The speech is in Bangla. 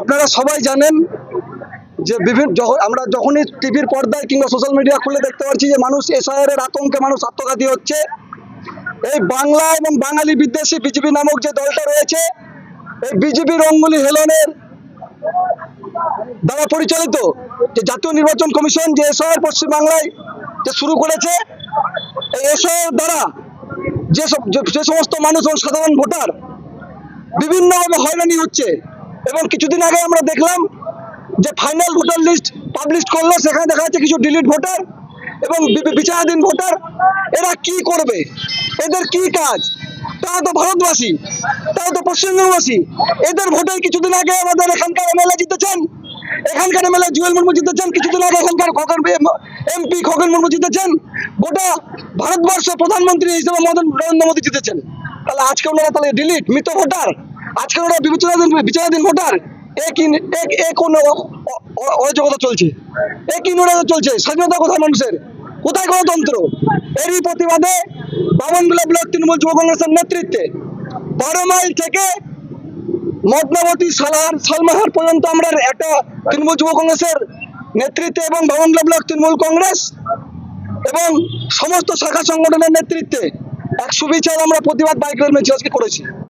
আপনারা সবাই জানেন যে আমরা যখনই টিভির পর্দায় কিংবা সোশ্যাল মিডিয়া খুলে দেখতে পাচ্ছি যে মানুষ এসআইআর এর আতঙ্কে মানুষ আত্মঘাতী হচ্ছে। এই বাংলা এবং বাঙালি বিদ্বেষী বিজেপি নামক যে দলটা রয়েছে, এই বিজেপির অঙ্গুলি হেলনের দ্বারা পরিচালিত যে জাতীয় নির্বাচন কমিশন যে এসআইআর পশ্চিমবাংলায় যে শুরু করেছে, এই এসআইআর দ্বারা যে সমস্ত মানুষ এবং সাধারণ ভোটার বিভিন্নভাবে হয়রানি হচ্ছে। এবং কিছুদিন আগে আমরা দেখলাম যে ফাইনাল ভোটার লিস্ট পাবলিশ করলো, সেখানে দেখা যাচ্ছে কিছু ডিলিট ভোটার এবং বিচারাধীন ভোটার। এরা কি করবে? এদের কি কাজ? তারা তো ভারতবাসী, তারা তো পশ্চিমবঙ্গবাসী। এদের ভোটে কিছুদিন আগে আমাদের এখানকার এমএলএ জিতেছেন, এখানকার এমএলএ জুয়েল মুর্মু জিতেছেন, কিছুদিন আগে এখানকার এমপি খগেন মুর্মু জিতেছেন, গোটা ভারতবর্ষ প্রধানমন্ত্রী হিসেবে নরেন্দ্র মোদী জিতেছেন। তাহলে আজকে ওনারা তাহলে ডিলিট মৃত ভোটার, আজকে ওনারা বিচারাধীন ভোটার। কোন অরাজকতা চলছে? কি নৈরাজ্য চলছে? স্বাধীনতা কোথায় মানুষের? কোথায় গণতন্ত্র? এরই প্রতিবাদে বামনগোলা ব্লক তৃণমূল যুব কংগ্রেসের নেতৃত্বে 12 মাইল থেকে মদনাবতী সালমাহার পর্যন্ত আমরা একটা তৃণমূল যুব কংগ্রেসের নেতৃত্বে এবং বামনগোলা ব্লক তৃণমূল কংগ্রেস এবং সমস্ত শাখা সংগঠনের নেতৃত্বে এক সুবিচার আমরা প্রতিবাদ বাইক র্যালি মিছিল আজকে করেছি।